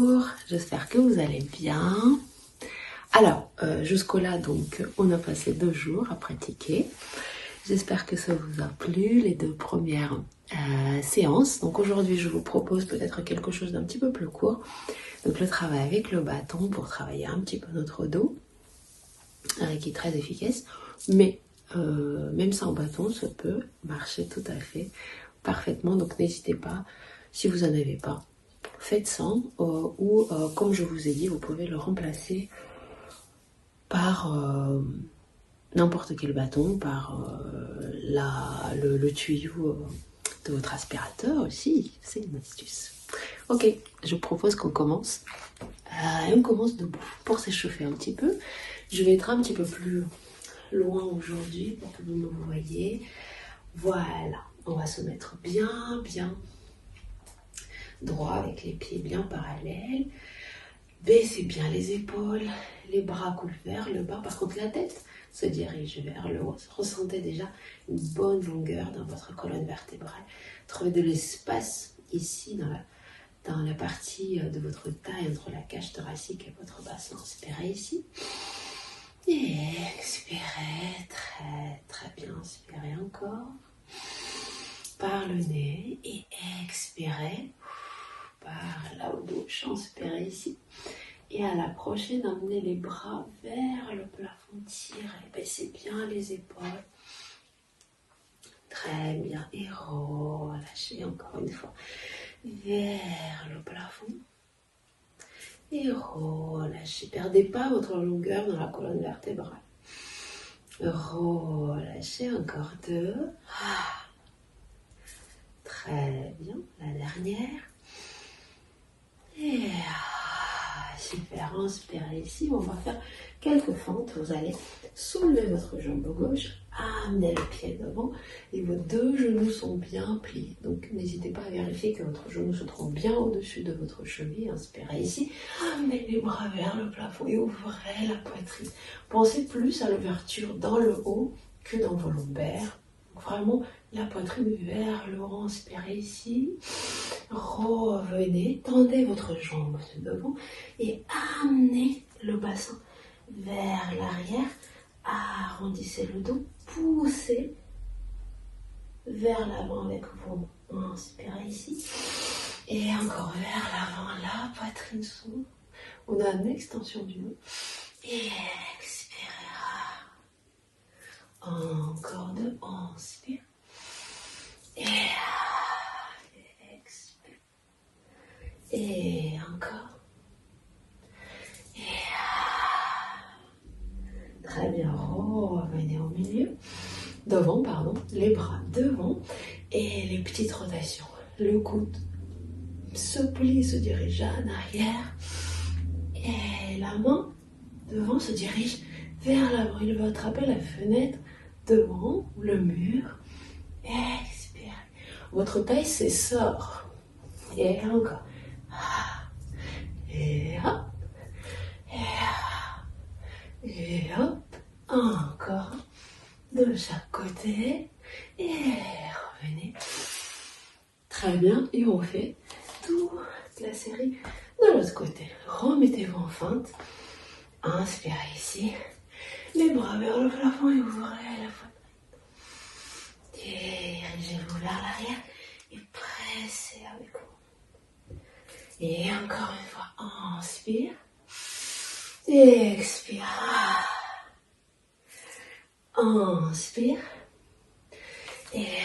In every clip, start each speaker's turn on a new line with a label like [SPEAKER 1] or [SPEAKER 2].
[SPEAKER 1] Bonjour, j'espère que vous allez bien. Alors, jusqu'au là, donc, on a passé 2 jours à pratiquer. J'espère que ça vous a plu, les 2 premières séances. Donc aujourd'hui, je vous propose peut-être quelque chose d'un petit peu plus court. Donc le travail avec le bâton pour travailler un petit peu notre dos, qui est très efficace. Mais même sans bâton, ça peut marcher tout à fait parfaitement. Donc n'hésitez pas, si vous n'en avez pas, faites sans, ou comme je vous ai dit, vous pouvez le remplacer par n'importe quel bâton, par le tuyau de votre aspirateur aussi, c'est une astuce. Ok, je propose qu'on commence. On commence debout pour s'échauffer un petit peu. Je vais être un petit peu plus loin aujourd'hui pour que vous me voyez. Voilà, on va se mettre bien droit avec les pieds bien parallèles. Baissez bien les épaules, les bras coulent vers le bas. Par contre, la tête se dirige vers le haut. Ressentez déjà une bonne longueur dans votre colonne vertébrale. Trouvez de l'espace ici dans la partie de votre taille entre la cage thoracique et votre bassin. Inspirez ici. Et expirez très bien. Inspirez encore par le nez et expirez par la bouche. Inspirez ici. Et à la prochaine, emmenez les bras vers le plafond, tirez, baissez bien les épaules. Très bien, et relâchez encore une fois vers le plafond. Et relâchez, perdez pas votre longueur dans la colonne vertébrale. Relâchez, encore 2. Très bien, la dernière. Et super, inspirez ici, on va faire quelques fentes. Vous allez soulever votre jambe gauche, amener le pied devant et vos 2 genoux sont bien pliés. Donc n'hésitez pas à vérifier que votre genou se trouve bien au-dessus de votre cheville. Inspirez ici, amenez les bras vers le plafond et ouvrez la poitrine. Pensez plus à l'ouverture dans le haut que dans vos lombaires. Donc vraiment la poitrine vers le haut. Inspirez ici. Revenez, tendez votre jambe devant et amenez le bassin vers l'arrière. Arrondissez le dos, poussez vers l'avant avec vos mains. Inspirez ici. Et encore vers l'avant, la poitrine s'ouvre. On a une extension du dos. Et expirez. Encore 2, inspire. Et et encore. Et très bien, revenez au milieu. Devant, pardon. Les bras devant. Et les petites rotations. Le coude se plie, se dirige en arrière. Et la main devant se dirige vers l'avant. Il va attraper la fenêtre devant, le mur. Expirez. Votre taille s'essore. Et encore. Et hop, et hop, encore, de chaque côté, et revenez. Très bien, et on fait toute la série de l'autre côté. Remettez-vous en feinte, inspirez ici, les bras vers le plafond et ouvrez la poitrine. Dirigez-vous vers l'arrière et pressez avec vous. Et encore une fois, inspire. Et expire. Inspire. Et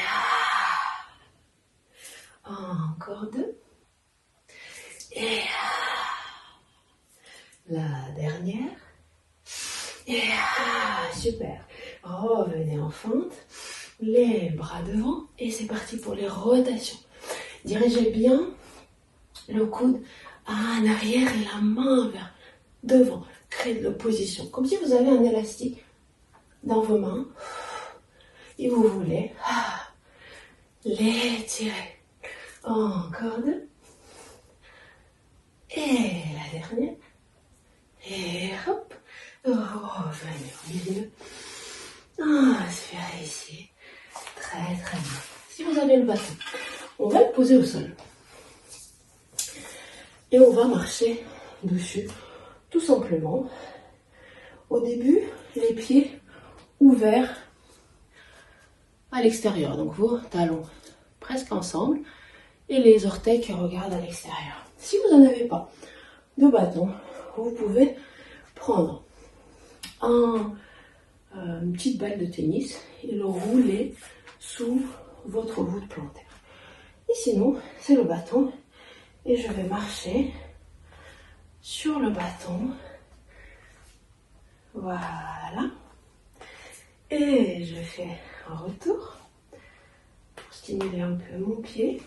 [SPEAKER 1] encore 2. Et la dernière. Et super. Revenez en fente. Les bras devant. Et c'est parti pour les rotations. Dirigez bien le coude en arrière et la main vers devant. Créez de l'opposition. Comme si vous avez un élastique dans vos mains. Et vous voulez l'étirer. Encore 2. Et la dernière. Et hop. Revenez au milieu. Inspirez ici. Très bien. Si vous avez le bâton, on va le poser au sol. Et on va marcher dessus, tout simplement. Au début, les pieds ouverts à l'extérieur. Donc vos talons presque ensemble et les orteils qui regardent à l'extérieur. Si vous n'en avez pas de bâton, vous pouvez prendre une petite balle de tennis et le rouler sous votre voûte plantaire. Et sinon, c'est le bâton et je vais marcher sur le bâton. Voilà. Et je fais un retour pour stimuler un peu mon pied.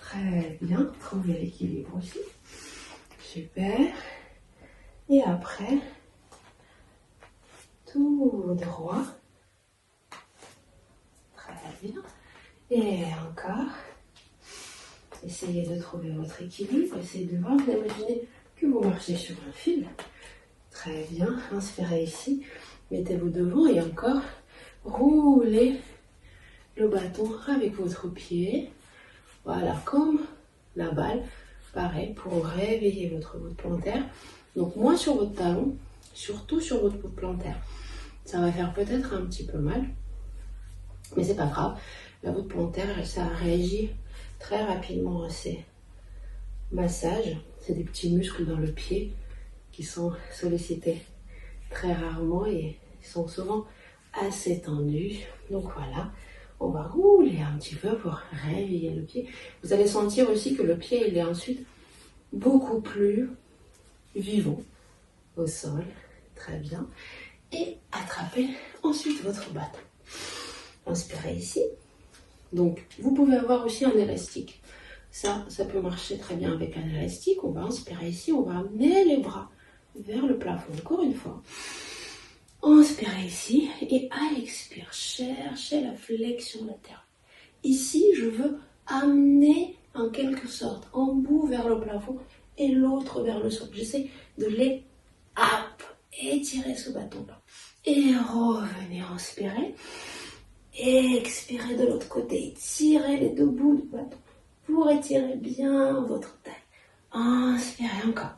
[SPEAKER 1] Très bien, trouver l'équilibre aussi. Super. Et après, tout droit. Très bien. Et encore. Essayez de trouver votre équilibre. Essayez de voir, vous imaginez que vous marchez sur un fil. Très bien. Inspirez ici. Mettez-vous devant et encore. Roulez le bâton avec votre pied. Voilà, comme la balle. Pareil, pour réveiller votre voûte plantaire. Donc moins sur votre talon, surtout sur votre voûte plantaire. Ça va faire peut-être un petit peu mal, mais c'est pas grave. La voûte plantaire, ça réagit très rapidement à ces massages. C'est des petits muscles dans le pied qui sont sollicités très rarement et sont souvent assez tendus. Donc voilà, on va rouler un petit peu pour réveiller le pied. Vous allez sentir aussi que le pied, il est ensuite beaucoup plus vivant au sol. Très bien. Et attrapez ensuite votre bâton. Inspirez ici. Donc, vous pouvez avoir aussi un élastique. Ça peut marcher très bien avec un élastique. On va inspirer ici. On va amener les bras vers le plafond. Encore une fois. Inspirez ici. Et à l'expire, cherchez la flexion latérale. Ici, je veux amener en quelque sorte un bout vers le plafond et l'autre vers le sol. J'essaie de les étirer ce bâton-là. Et revenez, inspirez. Expirez de l'autre côté. Étirez les deux bouts du bâton pour étirer bien votre taille. Inspirez encore.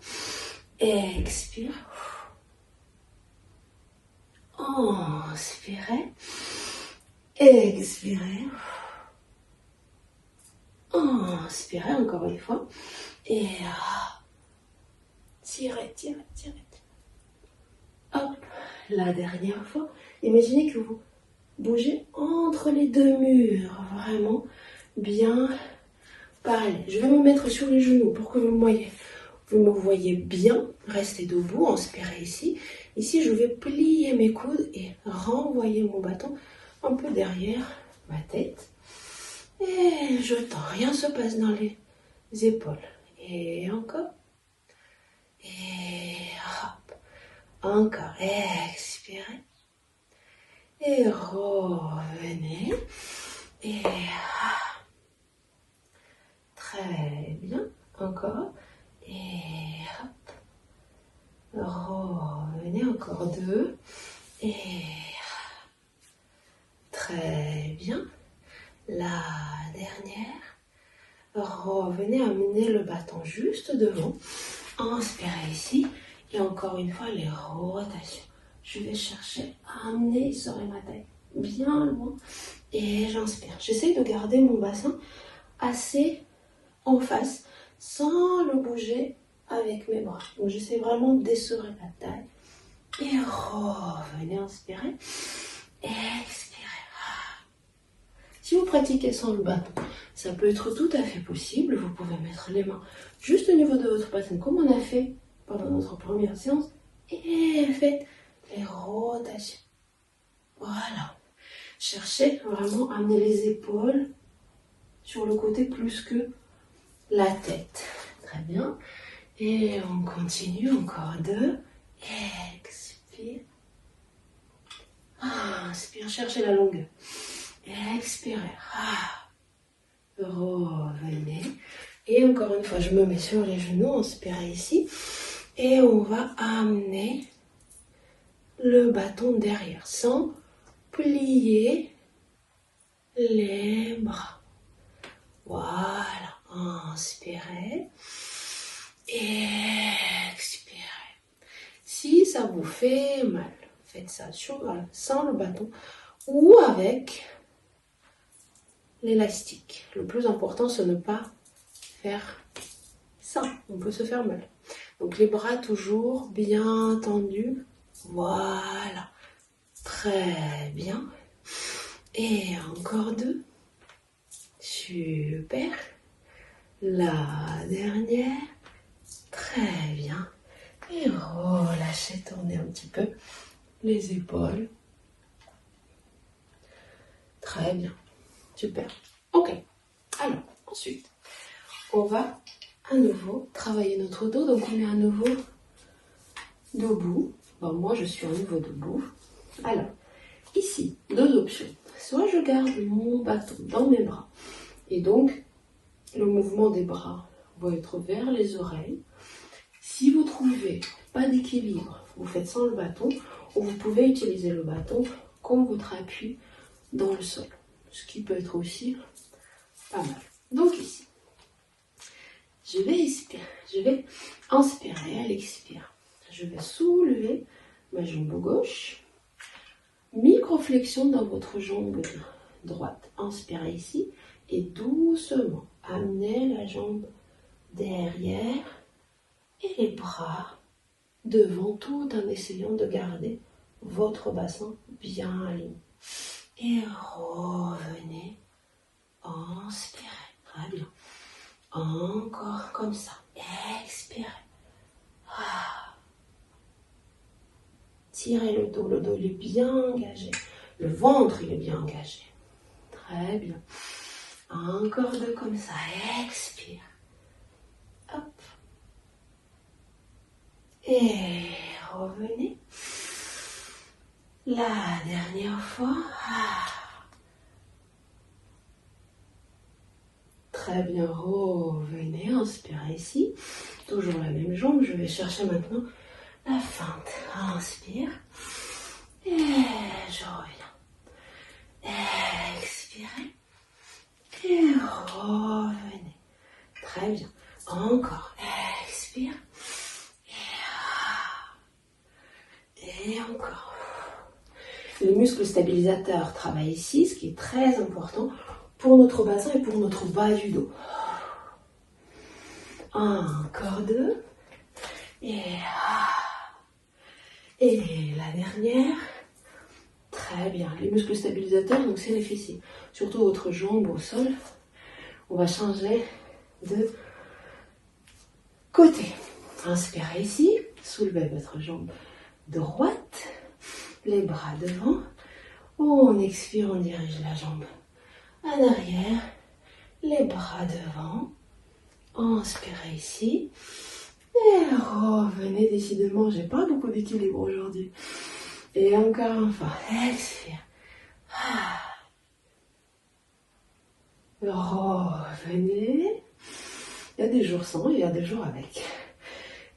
[SPEAKER 1] Expire. Inspirez. Expirez. Inspirez encore une fois. Et tirez. Hop, la dernière fois. Imaginez que vous bougez entre les deux murs. Vraiment bien parallèle. Je vais me mettre sur les genoux pour que vous me voyez bien. Restez debout, inspirez ici. Ici, je vais plier mes coudes et renvoyer mon bâton un peu derrière ma tête. Et je tends. Rien se passe dans les épaules. Et encore. Et hop. Encore. Expirez. Et revenez. Et très bien. Encore. Et hop. Revenez. Encore deux. Et très bien. La dernière. Revenez, amenez le bâton juste devant. Inspirez ici. Et encore une fois, les rotations. Je vais chercher à amener, serrer ma taille bien loin. Et j'inspire. J'essaie de garder mon bassin assez en face, sans le bouger avec mes bras. Donc j'essaie vraiment d'esserrer la taille. Et revenez, inspirez. Expirez. Si vous pratiquez sans le bâton, ça peut être tout à fait possible. Vous pouvez mettre les mains juste au niveau de votre poitrine, comme on a fait pendant notre première séance. Et faites les rotations. Voilà. Cherchez vraiment à amener les épaules sur le côté plus que la tête. Très bien. Et on continue. Encore deux. Expire. Inspire. Cherchez la longueur. Expirez. Revenez. Et encore une fois, je me mets sur les genoux. Inspirez ici. Et on va amener le bâton derrière sans plier les bras. Voilà. Inspirez. Expirez. Si ça vous fait mal, faites ça sans le bâton ou avec l'élastique. Le plus important, c'est de ne pas faire ça. On peut se faire mal. Donc les bras toujours bien tendus. Voilà. Très bien. Et encore 2. Super. La dernière. Très bien. Et relâchez, tournez un petit peu les épaules. Très bien. Super. Ok. Alors, ensuite, on va à nouveau travailler notre dos. Donc, on est à nouveau debout. Bon, moi, je suis à nouveau debout. Alors, ici, 2 options. Soit je garde mon bâton dans mes bras. Et donc, le mouvement des bras va être vers les oreilles. Si vous trouvez pas d'équilibre, vous faites sans le bâton, ou vous pouvez utiliser le bâton comme votre appui dans le sol. Ce qui peut être aussi pas mal. Donc ici, je vais inspirer, elle expire. Je vais soulever ma jambe gauche, micro-flexion dans votre jambe droite. Inspirez ici et doucement amenez la jambe derrière et les bras devant tout en essayant de garder votre bassin bien aligné. Et revenez, inspirez, très bien. Encore comme ça, expirez. Tirez le dos il est bien engagé. Le ventre, il est bien engagé. Très bien. Encore 2 comme ça, expire. Hop. Et revenez. La dernière fois. Très bien, revenez, inspirez ici. Toujours la même jambe, je vais chercher maintenant la feinte. Inspire. Et je reviens. Expirez. Et revenez. Très bien. Encore. Expire. Et encore. Les muscles stabilisateurs travaillent ici, ce qui est très important pour notre bassin et pour notre bas du dos. Encore 2. Et la dernière. Très bien. Les muscles stabilisateurs, donc c'est les fessiers. Surtout votre jambe au sol. On va changer de côté. Inspirez ici. Soulevez votre jambe droite. Les bras devant. On expire, on dirige la jambe en arrière. Les bras devant. Inspirez ici. Et revenez, décidément, j'ai pas beaucoup d'équilibre aujourd'hui. Et encore une fois, expire. Revenez. Il y a des jours sans, il y a des jours avec.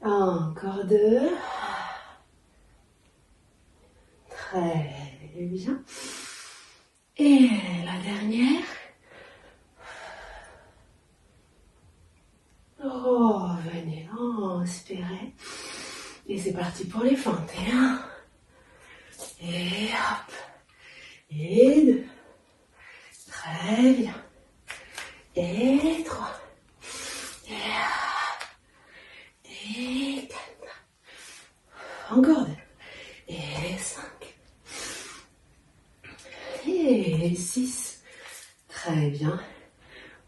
[SPEAKER 1] Encore 2. Très bien. Et la dernière. Revenez, inspirez. Et c'est parti pour les feintes. Et 1. Et hop. Et 2. Très bien. Et 3. Et 4. Encore 2. Et 5. Et 6. Très bien.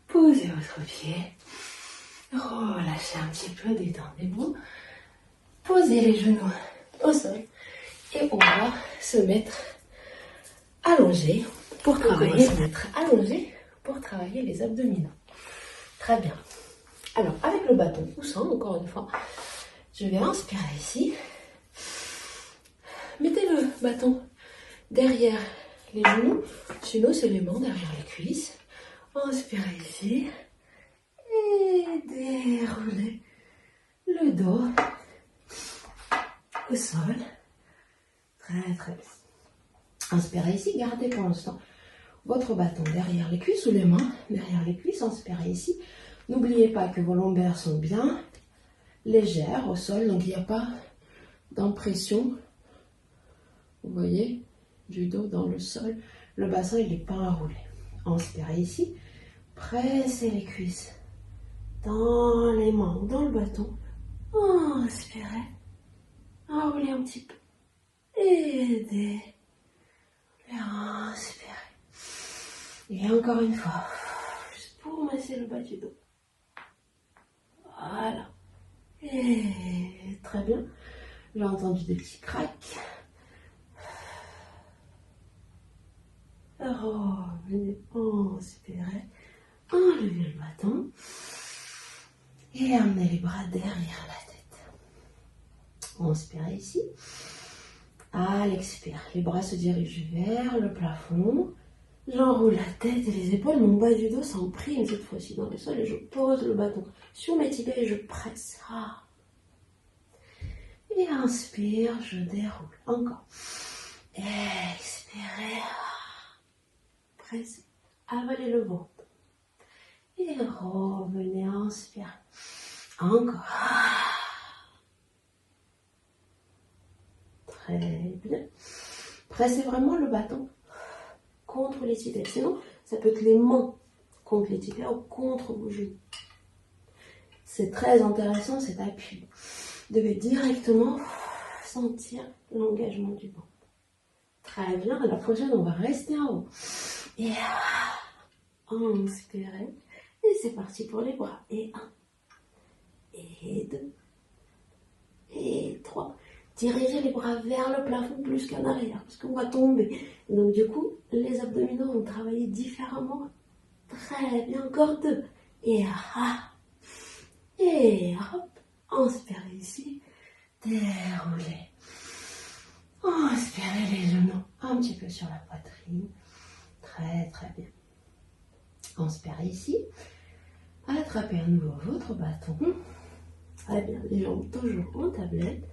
[SPEAKER 1] Posez votre pied. Relâchez un petit peu, détendez-vous. Posez les genoux au sol. Et on va se mettre allongé pour travailler. Les abdominaux. Très bien. Alors, avec le bâton ou sans, encore une fois, je vais inspirer ici. Mettez le bâton derrière les genoux. Sinon, c'est les mains derrière les cuisses. Inspirez ici. Et déroulez le dos au sol. Très très bien. Inspirez ici, gardez pour l'instant votre bâton derrière les cuisses ou les mains derrière les cuisses. Inspirez ici. N'oubliez pas que vos lombaires sont bien légère au sol, donc il n'y a pas d'impression, vous voyez, du dos dans le sol. Le bassin, il n'est pas enroulé. Inspirez ici, pressez les cuisses dans les mains, dans le bâton. Inspirez, enroulez un petit peu. Aidez, et inspirez. Et encore une fois, juste pour masser le bas du dos. Voilà. Et très bien. J'ai entendu des petits cracks. Revenez, inspirez. Enlevez le bâton. Et amenez les bras derrière la tête. Inspirez ici. À l'expire, les bras se dirigent vers le plafond. J'enroule la tête et les épaules, mon bas du dos s'imprime cette fois-ci dans le sol et je pose le bâton sur mes tibias et je presse. Et inspire, je déroule. Encore. Expirez. Pressez. Avalez le ventre. Et revenez, inspire. Encore. Très bien. Pressez vraiment le bâton contre les tibias. Sinon, ça peut être les mains contre les tibias ou contre vos genoux. C'est très intéressant cet appui. Vous devez directement sentir l'engagement du ventre. Très bien. À la prochaine, on va rester en haut. Et inspirez. Et c'est parti pour les bras. Et 1. Et 2. Et 3. Dirigez les bras vers le plafond plus qu'en arrière, parce qu'on va tomber. Donc du coup, les abdominaux vont travailler différemment. Très bien, encore 2. Et hop, inspirez ici, déroulez. Inspirez les genoux un petit peu sur la poitrine. Très très bien. Inspirez ici, attrapez à nouveau votre bâton. Très bien, les jambes toujours en tablette.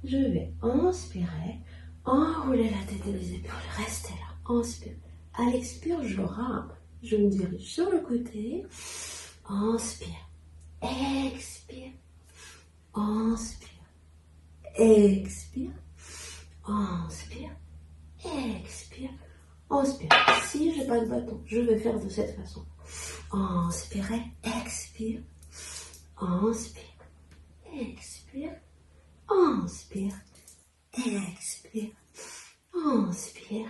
[SPEAKER 1] Je vais inspirer, enrouler la tête et les épaules, restez là, inspire. À l'expire, je rame, je me dirige sur le côté, inspire, expire, inspire, expire, inspire, expire, inspire. Si je n'ai pas de bâton, je vais faire de cette façon. Inspirez, expire, inspire, expire. Inspire, expire, inspire,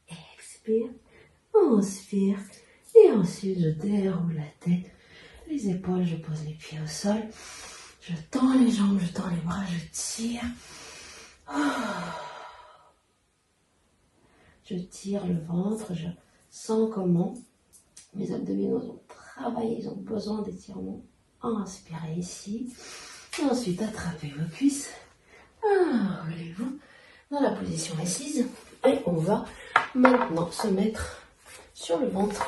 [SPEAKER 1] expire, inspire. Et ensuite, je déroule la tête, les épaules, je pose les pieds au sol. Je tends les jambes, je tends les bras, je tire. Je tire le ventre, je sens comment mes abdominaux ont travaillé, ils ont besoin d'étirement. Inspirez ici. Et ensuite, attrapez vos cuisses. Enroulez-vous dans la position assise. Et on va maintenant se mettre sur le ventre.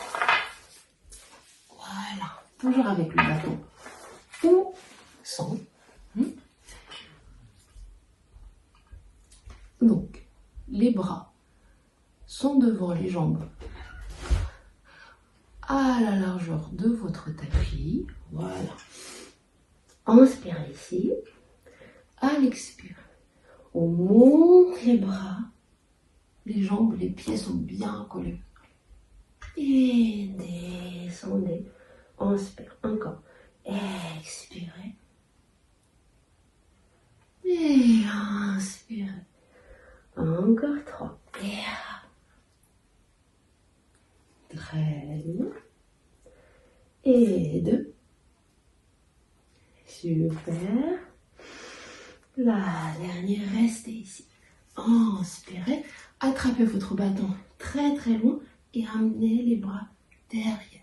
[SPEAKER 1] Voilà. Toujours avec le bâton ou sans. Donc, les bras sont devant les jambes à la largeur de votre tapis. Voilà. Inspirez ici. À l'expire, on monte les bras. Les jambes, les pieds sont bien collés. Et descendez. Inspire. Encore. Expirez. Et inspirez. Encore 3. Et très bien. Et 2. Super. La dernière, restez ici. Inspirez. Attrapez votre bâton très très loin et amenez les bras derrière.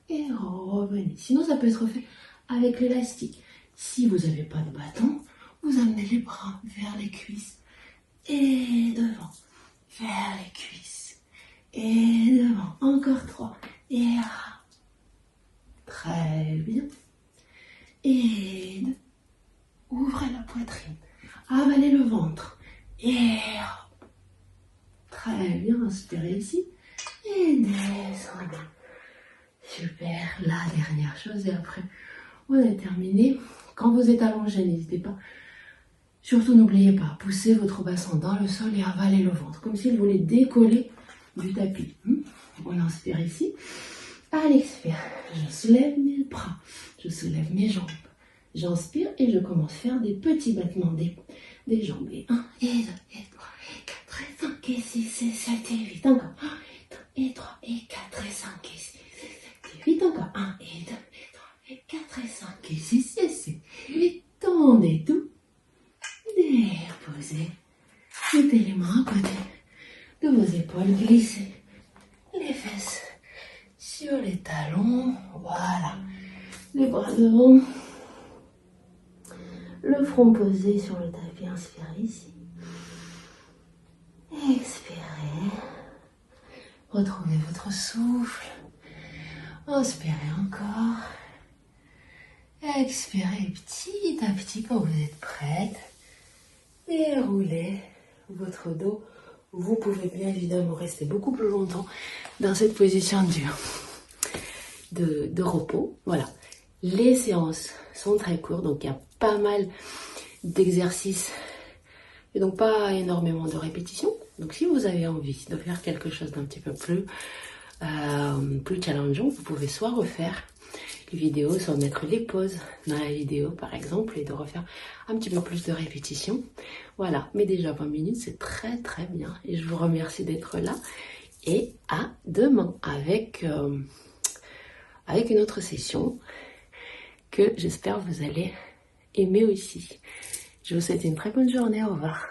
[SPEAKER 1] Et revenez. Sinon, ça peut être fait avec l'élastique. Si vous n'avez pas de bâton, vous amenez les bras vers les cuisses et devant. Vers les cuisses et devant. Encore 3. Et très bien. Et 2. Ouvrez la poitrine. Avalez le ventre. Et très bien. Inspirez ici. Et descendez. Super. La dernière chose. Et après, on a terminé. Quand vous êtes allongé, n'hésitez pas. Surtout, n'oubliez pas, poussez votre bassin dans le sol et avalez le ventre, comme s'il voulait décoller du tapis. On inspire ici. À l'expire, je soulève mes bras, je soulève mes jambes. J'inspire et je commence à faire des petits battements des jambes. Et 1, et 2, et 3, et 4, et 5, et 6, et 7, et 8. Encore. 1, et 3, et 4, et 5, et 6, et 7, et 8. Encore. 1, et 2, et 3, et 4, et 5, et 6, et 7, et 8. Tendez tout. Déposez. Mettez les mains à côté de vos épaules. Glissez les fesses sur les talons. Voilà. Les bras devant. Le front posé sur le tapis. Inspirez ici. Expirez. Retrouvez votre souffle. Inspirez encore. Expirez petit à petit quand vous êtes prête. Déroulez votre dos. Vous pouvez bien évidemment rester beaucoup plus longtemps dans cette position de repos. Voilà. Les séances sont très courtes, donc il y a pas mal d'exercices et donc pas énormément de répétitions. Donc si vous avez envie de faire quelque chose d'un petit peu plus challengeant, vous pouvez soit refaire les vidéos, soit mettre les pauses dans la vidéo par exemple et de refaire un petit peu plus de répétitions. Voilà, mais déjà 20 minutes c'est très très bien et je vous remercie d'être là et à demain avec une autre session que j'espère vous allez aimer aussi. Je vous souhaite une très bonne journée, au revoir.